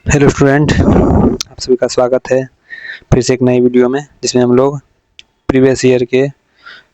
Hello student, आप सभी का स्वागत है फिर से एक नई वीडियो में, जिसमें हम लोग प्रीवियस ईयर के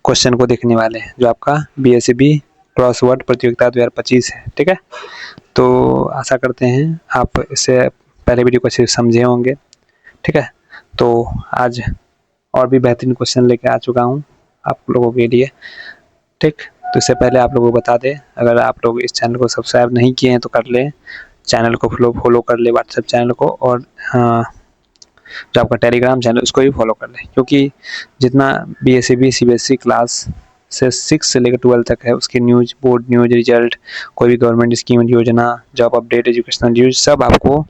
क्वेश्चन को देखने वाले हैं, जो आपका बीएसईबी क्रॉसवर्ड प्रतियोगिता 2025 है। ठीक है, तो आशा करते हैं आप इससे पहले वीडियो को अच्छे से समझे होंगे। ठीक है, तो आज और भी बेहतरीन क्वेश्चन लेके आ चुका हूँ आप लोगों के लिए। ठीक, तो इससे पहले आप लोगों को बता दें, अगर आप लोग इस चैनल को सब्सक्राइब नहीं किए हैं तो कर लें, चैनल को फॉलो कर ले, व्हाट्सएप चैनल को, और जो आपका टेलीग्राम चैनल उसको भी फॉलो कर ले, क्योंकि जितना बीएसईबी सीबीएसई क्लास से 6 से लेकर 12 तक है, उसके न्यूज़, बोर्ड न्यूज़, रिजल्ट, कोई भी गवर्नमेंट स्कीम, योजना, जॉब अपडेट, एजुकेशनल न्यूज़, सब आपको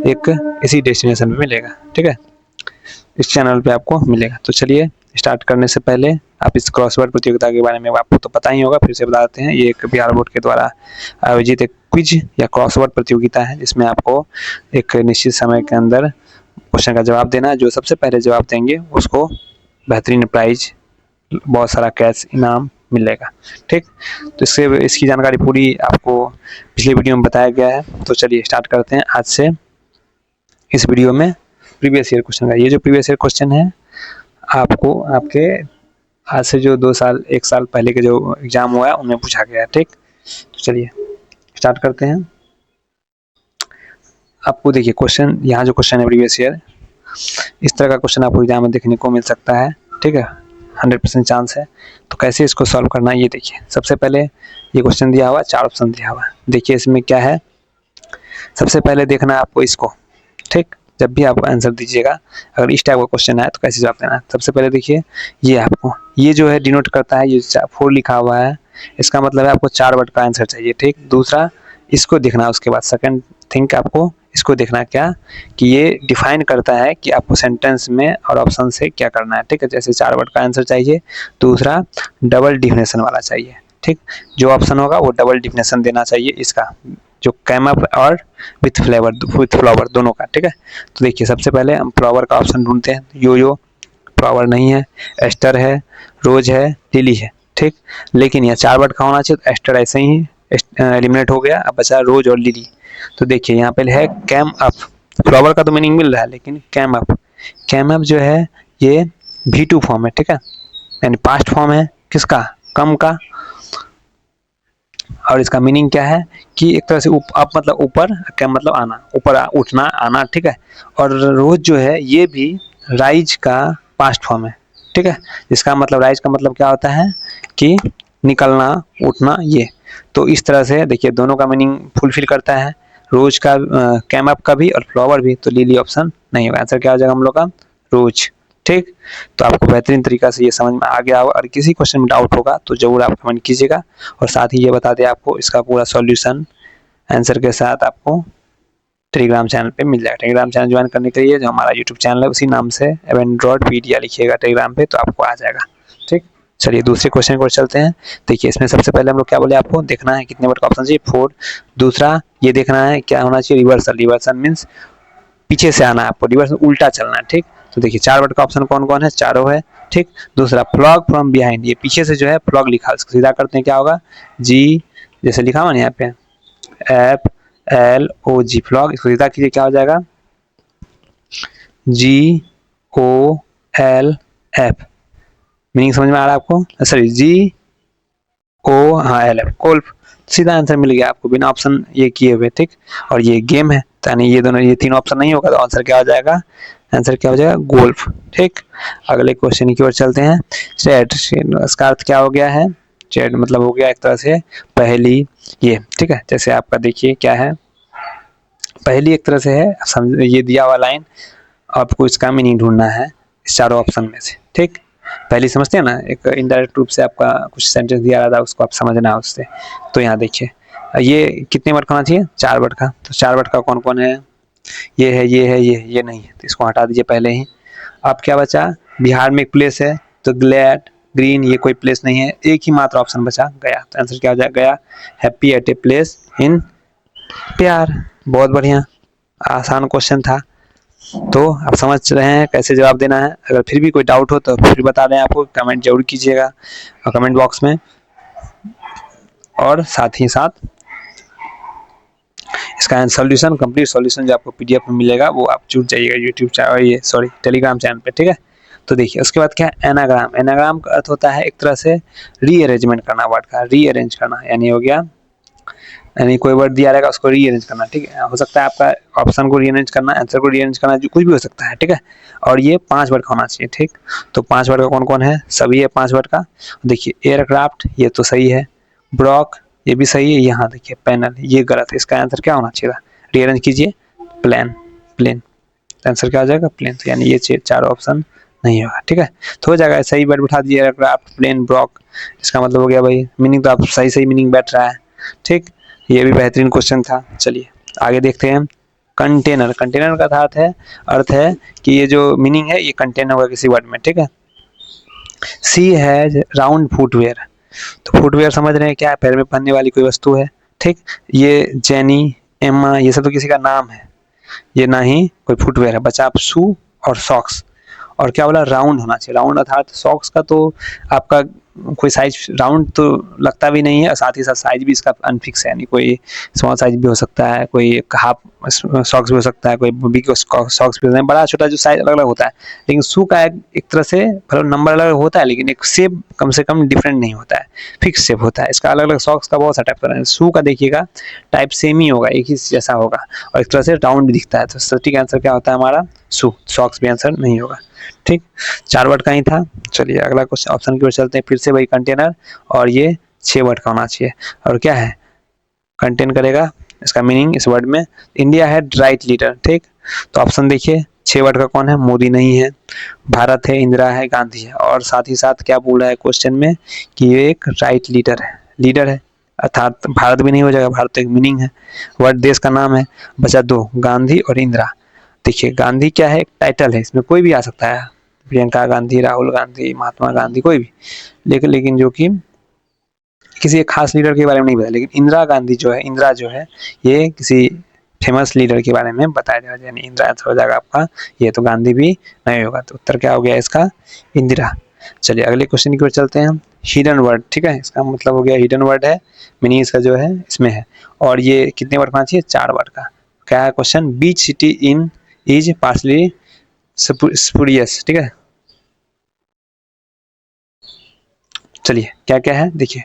एक इसी डेस्टिनेशन पे मिलेगा। ठीक है, इस चैनल पे आपको मिलेगा। तो चलिए, स्टार्ट करने से पहले आप इस क्रॉसवर्ड प्रतियोगिता के बारे में आपको तो पता ही होगा, फिर से बता देते हैं। ये एक बिहार बोर्ड के द्वारा आयोजित एक क्विज या क्रॉसवर्ड प्रतियोगिता है, जिसमें आपको एक निश्चित समय के अंदर क्वेश्चन का जवाब देना है। जो सबसे पहले जवाब देंगे उसको बेहतरीन प्राइज, बहुत सारा कैश इनाम मिलेगा। ठीक, तो इसकी जानकारी पूरी आपको पिछले वीडियो में बताया गया है। तो चलिए स्टार्ट करते हैं आज से इस वीडियो में प्रीवियस ईयर क्वेश्चन का। ये जो प्रीवियस ईयर क्वेश्चन है, आपको आपके आज से जो 1 साल पहले के जो एग्जाम हुआ है उनमें पूछा गया है। ठीक, तो चलिए स्टार्ट करते हैं। आपको देखिए क्वेश्चन, यहाँ जो क्वेश्चन है प्रीवियस ईयर, इस तरह का क्वेश्चन आपको एग्जाम में देखने को मिल सकता है। ठीक है, 100% चांस है। तो कैसे इसको सॉल्व करना है, ये देखिए। सबसे पहले ये क्वेश्चन दिया हुआ, 4 ऑप्शन दिया हुआ है। देखिए इसमें क्या है, सबसे पहले देखना है आपको इसको। ठीक, जब भी आप आंसर दीजिएगा, अगर इस टाइप का क्वेश्चन आए तो कैसे जवाब देना है। सबसे पहले देखिए, ये आपको, ये जो है डिनोट करता है, ये 4 लिखा हुआ है, इसका मतलब है आपको 4 वर्ड का आंसर चाहिए। ठीक, दूसरा इसको देखना, उसके बाद सेकंड थिंक आपको इसको देखना क्या, कि ये डिफाइन करता है कि आपको सेंटेंस में और ऑप्शन से क्या करना है। ठीक है, जैसे 4 वर्ड का आंसर चाहिए, दूसरा डबल डिफिनेशन वाला चाहिए। ठीक, जो ऑप्शन होगा वो डबल डिफिनेशन देना चाहिए इसका, जो कैम अप और विथ फ्लावर दोनों का। ठीक है, तो देखिए सबसे पहले हम फ्लावर का ऑप्शन ढूंढते हैं। यो फ्लावर नहीं है, एस्टर है, रोज है, लिली है। ठीक, लेकिन यह 4 वर्ड का होना चाहिए, तो एस्टर ऐसे ही एलिमिनेट हो गया, अब बचा रोज और लिली। तो देखिए यहाँ पे है कैम अप। फ्लावर का तो मीनिंग मिल रहा है, लेकिन कैम अप जो है ये V2 फॉर्म है। ठीक है, यानी पास्ट फॉर्म है किसका, कम का, और इसका मीनिंग क्या है कि एक तरह से अप मतलब ऊपर, कैम मतलब आना, ऊपर उठना, आना। ठीक है, और रोज जो है ये भी राइज का पास्ट फॉर्म है। ठीक है, इसका मतलब, राइज का मतलब क्या होता है कि निकलना, उठना, ये। तो इस तरह से देखिए दोनों का मीनिंग फुलफिल करता है, रोज का, कैम अप का भी और फ्लावर भी। तो लिली ऑप्शन नहीं होगा, आंसर क्या हो जाएगा हम लोग का, रोज। ठीक, तो आपको बेहतरीन तरीका से ये समझ में आ गया होगा। और किसी क्वेश्चन में डाउट होगा तो जरूर आप कमेंट कीजिएगा, और साथ ही ये बता दें आपको इसका पूरा सॉल्यूशन आंसर के साथ आपको टेलीग्राम चैनल पे मिल जाएगा। टेलीग्राम चैनल ज्वाइन करने के लिए जो हमारा यूट्यूब चैनल है उसी नाम से एवेंड्रॉयडपीडिया लिखिएगा टेलीग्राम पे, तो आपको आ जाएगा। ठीक, चलिए दूसरे क्वेश्चन को चलते हैं। देखिए इसमें सबसे पहले हम लोग क्या बोले, आपको देखना है कितने वर्ड का ऑप्शन चाहिए, 4। दूसरा ये देखना है क्या होना चाहिए, रिवर्सल मीन्स पीछे से आना है आपको, रिवर्स उल्टा चलना है। ठीक, तो देखिए 4 वर्ड का ऑप्शन कौन कौन है, चारों है। ठीक, दूसरा फ्लॉग फ्रॉम बिहाइंड, ये पीछे से जो है फ्लॉग लिखा है, इसको सीधा करते हैं क्या होगा, जी, जैसे लिखा हुआ ना यहाँ पे FLOG, फ्लॉग, इसको सीधा कीजिए क्या हो जाएगा, GOLF। मीनिंग समझ में आ रहा है आपको, सॉरी GOLF, गोल्फ। सीधा आंसर मिल गया आपको बिना ऑप्शन ये किए हुए। ठीक, और ये गेम है, यानी ये दोनों, ये 3 ऑप्शन नहीं होगा तो आंसर क्या हो जाएगा, आंसर क्या हो जाएगा, गोल्फ। ठीक, अगले क्वेश्चन की ओर चलते हैं। चैट, इसका अर्थ क्या हो गया है, चैट मतलब हो गया एक तरह से पहली, ये। ठीक है, जैसे आपका देखिए क्या है, पहली एक तरह से है, समझ, ये दिया हुआ लाइन, आपको इसका मीनिंग ढूंढना है इस चारों ऑप्शन में से। ठीक, पहली समझते हैं ना, एक इनडायरेक्ट रूप से आपका कुछ सेंटेंस दिया रहा था, उसको आप समझना है उससे। तो यहाँ देखिए ये कितने वर्ड का होना चाहिए, 4 वर्ड का। तो 4 वर्ड का कौन कौन है, ये है, ये है, ये नहीं है, तो इसको हटा दीजिए पहले ही। अब क्या बचा, बिहार में एक प्लेस है, तो ग्लैड, ग्रीन, ये कोई प्लेस नहीं है, एक ही मात्र ऑप्शन बचा, गया। तो आंसर क्या हो जाएगा, गया, happy at a place in प्यार। बहुत बढ़िया, आसान क्वेश्चन था। तो आप समझ रहे हैं कैसे जवाब देना है। अगर फिर भी कोई डाउट हो तो फिर बता दें, आपको कमेंट जरूर कीजिएगा कमेंट बॉक्स में, और साथ ही साथ इसका सॉल्यूशन, कंप्लीट सॉल्यूशन जो आपको पीडीएफ में मिलेगा वो आप जुड़ जाइएगा यूट्यूब चैनल, ये सॉरी टेलीग्राम चैनल पे, ठीक है। तो देखिए उसके बाद क्या है एनाग्राम। एनाग्राम का अर्थ होता है एक तरह से रीअरेंजमेंट करना, वर्ड का रीअरेंज करना, यानी हो गया, यानी कोई वर्ड दिया रहेगा उसको रीअरेंज करना, ठीक है। हो सकता है आपका ऑप्शन को रीअरेंज करना, आंसर को रीअरेंज करना, जो कुछ भी हो सकता है, ठीक है। और ये 5 वर्ड का होना चाहिए, ठीक। तो 5 वर्ड का कौन कौन है, सभी है 5 वर्ड का। देखिए एयरक्राफ्ट ये तो सही है, ब्रॉक ये भी सही है, यहाँ देखिए पैनल ये गलत है, इसका आंसर क्या होना चाहिए, रीअरेंज कीजिए, प्लेन, प्लेन, आंसर क्या हो जाएगा, प्लेन। तो यानी ये 4 ऑप्शन नहीं होगा, ठीक है। तो हो जाएगा, सही वर्ड बिठा दीजिए, एयरक्राफ्ट, प्लेन, ब्रॉक, इसका मतलब हो गया भाई मीनिंग तो आप सही सही मीनिंग बैठ रहा है, ठीक। ये भी बेहतरीन क्वेश्चन था। चलिए आगे देखते हैं। कंटेनर, कंटेनर का अर्थ है कि ये जो मीनिंग है ये कंटेन होगा किसी वर्ड में, ठीक है। सी हैज राउंड फुटवेयर, तो फुटवेयर समझ रहे हैं क्या है, पैर में पहनने वाली कोई वस्तु है, ठीक। ये जेनी, एम्मा ये सब तो किसी का नाम है, ये ना ही कोई फुटवेयर है। बचा आप शू और सॉक्स, और क्या बोला, राउंड होना चाहिए। राउंड अर्थात सॉक्स का तो आपका कोई साइज राउंड तो लगता भी नहीं है, और साथ ही साथ साइज भी इसका अनफिक्स है, यानी कोई स्मॉल साइज भी हो सकता है, कोई हाफ सॉक्स भी हो सकता है, कोई बिग सॉक्स भी हो सकता है, बड़ा छोटा जो साइज अलग अलग होता है। लेकिन शू का एक तरह से मतलब नंबर अलग होता है, लेकिन एक शेप कम से कम डिफरेंट नहीं होता है, फिक्स शेप होता है इसका। अलग अलग सॉक्स का बहुत सा टाइप का है, शू का देखिएगा टाइप सेम ही होगा, एक ही जैसा होगा, और एक तरह से राउंड भी दिखता है। तो सटीक आंसर क्या होता है हमारा, शू, सॉक्स भी आंसर नहीं होगा, ठीक। 4 वर्ड का ही था। चलिए अगला क्वेश्चन ऑप्शन की ओर चलते हैं, फिर से वही कंटेनर, और ये 6 वर्ड का होना चाहिए, और क्या है, कंटेन करेगा, इसका मीनिंग इस वर्ड में, इंडिया है राइट लीडर, ठीक। तो ऑप्शन देखिए 6 वर्ड का कौन है, मोदी नहीं है, भारत है, इंदिरा है, गांधी है, और साथ ही साथ क्या बोल रहा है क्वेश्चन में कि ये एक राइट लीडर है, लीडर है, अर्थात भारत भी नहीं हो जाएगा, भारत तो एक मीनिंग है, वर्ड देश का नाम है। बचा 2, गांधी और इंदिरा। देखिए गांधी क्या है, एक टाइटल है, इसमें कोई भी आ सकता है, प्रियंका गांधी, राहुल गांधी, महात्मा गांधी, कोई भी, लेकिन जो कि किसी एक खास लीडर के बारे में नहीं बताया। लेकिन इंदिरा गांधी जो है, इंदिरा जो है ये किसी फेमस लीडर के बारे में बताया जाएगा, यानी इंदिरा आंसर हो जाएगा आपका, ये तो गांधी भी नहीं होगा। तो उत्तर क्या हो गया इसका, इंदिरा। चलिए अगले क्वेश्चन की ओर चलते हैं। हिडन वर्ड, ठीक है, इसका मतलब हो गया हिडन वर्ड है, मीनिंग इसका जो है इसमें है, और ये कितने वर्ड का चाहिए, 4 वर्ड का। क्या है question, beach city in is partially spurious, ठीक है। चलिए क्या क्या है देखिए,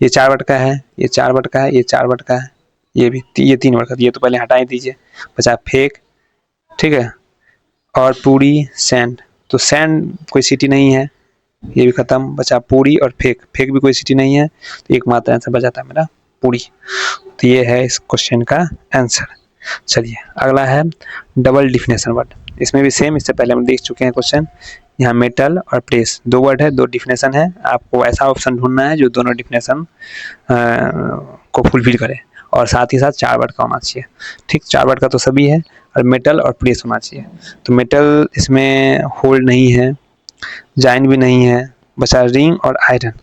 ये 4 वर्ड का है, ये 4 वर्ड का है, ये 4 वर्ड का है, ये भी ये 3 वर्ड का, ये तो पहले हटा ही दीजिए। बचा फेक, ठीक है, और पूरी, सैंड। तो सैंड कोई सिटी नहीं है, ये भी खत्म। बचा पूरी और फेक, फेक भी कोई सिटी नहीं है, तो एकमात्र आंसर बचा था मेरा पूरी। तो ये है इस क्वेश्चन का आंसर। चलिए अगला है डबल डिफिनेशन वर्ड, इसमें भी सेम, इससे पहले हम देख चुके हैं क्वेश्चन। यहाँ मेटल और प्रेस 2 वर्ड है, 2 डिफिनेशन है, आपको ऐसा ऑप्शन ढूंढना है जो दोनों डिफिनेशन को फुलफिल करे, और साथ ही साथ 4 वर्ड का होना चाहिए, ठीक। 4 वर्ड का तो सभी है, और मेटल और प्रेस होना चाहिए। तो मेटल इसमें होल्ड नहीं है, जॉइन भी नहीं है। बचा रिंग और आयरन।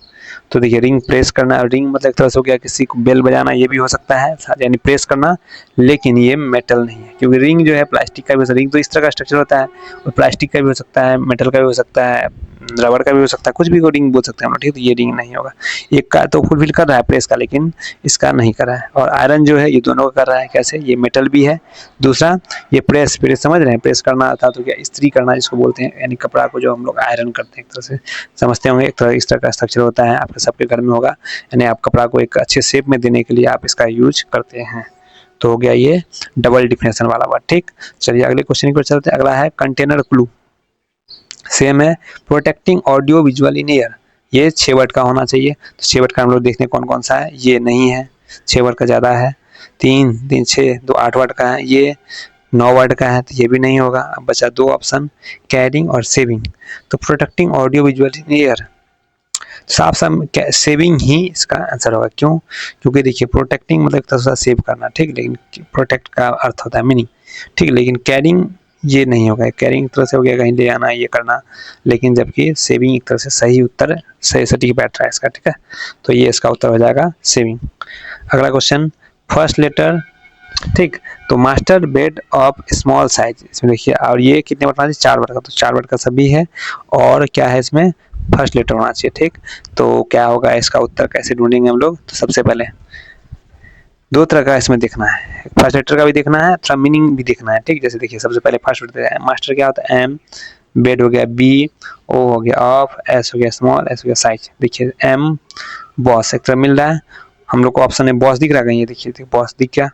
तो देखिए रिंग प्रेस करना, रिंग मतलब एक तरह से हो गया किसी को बेल बजाना, ये भी हो सकता है, यानी प्रेस करना, लेकिन ये मेटल नहीं है, क्योंकि रिंग जो है प्लास्टिक का भी हो सकता है, रिंग तो इस तरह का स्ट्रक्चर होता है, और प्लास्टिक का भी हो सकता है, मेटल का भी हो सकता है, रबर का भी हो सकता है, कुछ भी को रिंग बोल सकते हैं हम लोग, ठीक। तो ये रिंग नहीं होगा, एक का तो फुलफिल कर रहा है प्रेस का, लेकिन इसका नहीं कर रहा है। और आयरन जो है ये दोनों का कर रहा है, कैसे, ये मेटल भी है, दूसरा ये प्रेस, प्रेस समझ रहे हैं, प्रेस करना था तो क्या इस्त्री करना जिसको बोलते हैं, यानी कपड़ा को जो हम लोग आयरन करते हैं, एक तरह से समझते होंगे, एक तरह इस तरह का स्ट्रक्चर होता है, आपके सबके घर में होगा, यानी आप कपड़ा को एक अच्छे शेप में देने के लिए आप इसका यूज करते हैं। तो हो गया ये डबल डिफिनेशन वाला वर्ड, ठीक। चलिए अगले क्वेश्चन की चलते हैं। अगला है कंटेनर क्लू, सेम है, protecting audio visual in air, ये 6 वर्ड का होना चाहिए। तो 6 वर्ड का हम लोग देखते हैं कौन कौन सा है, ये नहीं है, 6 वर्ड का ज़्यादा है, 3 3 6 2 8 वर्ड का है, ये 9 वर्ड का है, तो ये भी नहीं होगा। अब बचा 2 ऑप्शन, कैरिंग और सेविंग। तो protecting audio visual in air, साफ साफ सेविंग ही इसका आंसर होगा। क्यों, क्योंकि देखिए प्रोटेक्टिंग मतलब थोड़ा सेव करना, ठीक, लेकिन प्रोटेक्ट का अर्थ होता है मीनिंग, ठीक, लेकिन कैरिंग ये नहीं होगा, कैरिंग एक तरह से हो गया कहीं ले आना, ये करना, लेकिन जबकि सेविंग एक तरह से सही उत्तर, सही सटीक बैठ रहा है इसका, ठीक है। तो ये इसका उत्तर हो जाएगा सेविंग। अगला क्वेश्चन, फर्स्ट लेटर, ठीक। तो master bed of small size, इसमें देखिए, और ये कितने वर्ड का, 4 वर्ड का, तो 4 वर्ड का सभी है, और क्या है इसमें फर्स्ट लेटर होना चाहिए, ठीक। तो क्या होगा इसका उत्तर, कैसे ढूंढेंगे हम लोग, तो सबसे पहले दो तरह का इसमें देखना है, फर्स्ट लेटर का भी देखना है, थोड़ा मीनिंग भी देखना है, ठीक। जैसे देखिए सबसे पहले फर्स्ट लेटर मास्टर क्या होता है, एम, बेड हो गया बी, ओ हो गया ऑफ, एस हो गया स्मॉल, एस हो गया साइज। देखिए एम बॉस एक तरह मिल रहा है हम लोग को, ऑप्शन में बॉस दिख रहा है, ये देखिए बॉस दिख गया।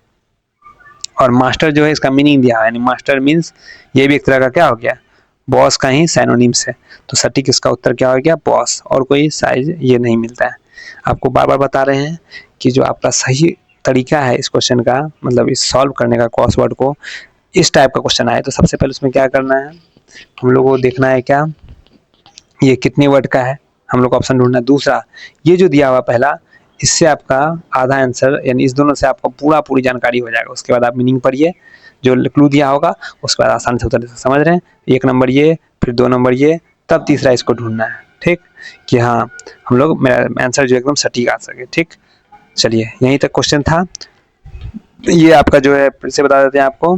और मास्टर जो है इसका मीनिंग दिया है, यानी मास्टर मीन्स ये भी एक तरह का क्या हो गया, बॉस का ही सैनोनिम्स है। तो सटीक इसका उत्तर क्या हो गया, बॉस, और कोई साइज ये नहीं मिलता है। आपको बार बार बता रहे हैं कि जो आपका सही तरीका है इस क्वेश्चन का, मतलब इस सॉल्व करने का क्रॉसवर्ड को, इस टाइप का क्वेश्चन आए तो सबसे पहले उसमें क्या करना है, हम लोग को देखना है क्या, ये कितने वर्ड का है, हम लोग को ऑप्शन ढूंढना है। दूसरा, ये जो दिया हुआ पहला, इससे आपका आधा आंसर, यानी इस दोनों से आपको पूरी जानकारी हो जाएगा। उसके बाद आप मीनिंग पढ़िए, जो क्लू दिया होगा उसके बाद आसानी से उत्तर समझ रहे हैं। एक नंबर ये, फिर 2 नंबर ये, तब तीसरा इसको ढूंढना है, ठीक, कि हाँ हम लोग मेरा आंसर जो एकदम सटीक आ सके, ठीक। चलिए यहीं तक क्वेश्चन था। ये आपका जो है फिर से बता देते हैं आपको,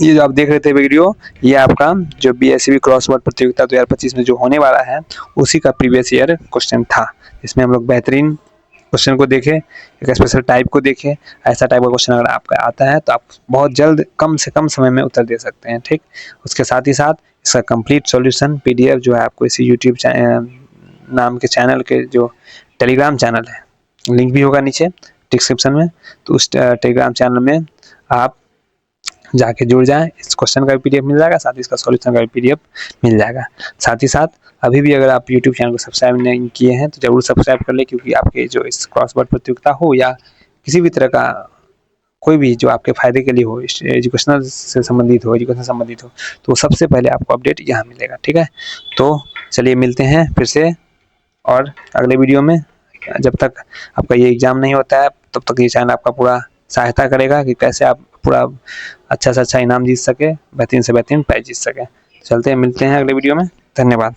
ये जो आप देख रहे थे वीडियो, ये आपका जो बीएससीबी क्रॉसवर्ड प्रतियोगिता 2025 में जो होने वाला है उसी का प्रीवियस ईयर क्वेश्चन था। इसमें हम लोग बेहतरीन क्वेश्चन को देखें, एक स्पेशल टाइप को देखें। ऐसा टाइप का क्वेश्चन अगर आपका आता है तो आप बहुत जल्द कम से कम समय में उत्तर दे सकते हैं, ठीक। उसके साथ ही साथ इसका कंप्लीट सॉल्यूशन पीडीएफ जो है आपको इसी यूट्यूब नाम के चैनल के जो टेलीग्राम चैनल है, लिंक भी होगा नीचे डिस्क्रिप्शन में, तो उस टेलीग्राम चैनल में आप जाके जुड़ जाएं। इस क्वेश्चन का भी पीडीएफ मिल जाएगा, साथ ही इसका सॉल्यूशन का भी पीडीएफ मिल जाएगा। साथ ही साथ अभी भी अगर आप यूट्यूब चैनल को सब्सक्राइब नहीं किए हैं तो जरूर सब्सक्राइब कर ले, क्योंकि आपके जो इस क्रॉसवर्ड प्रतियोगिता हो या किसी भी तरह का कोई भी जो आपके फायदे के लिए हो, एजुकेशनल से संबंधित हो, एजुकेशन संबंधित हो, तो सबसे पहले आपको अपडेट यहाँ मिलेगा, ठीक है। तो चलिए मिलते हैं फिर से और अगले वीडियो में। जब तक आपका ये एग्जाम नहीं होता है तब तक ये चैनल आपका पूरा सहायता करेगा कि कैसे आप पूरा अच्छा से अच्छा इनाम जीत सके, बेहतरीन से बेहतरीन प्राइज जीत सके। चलते हैं, मिलते हैं अगले वीडियो में। धन्यवाद।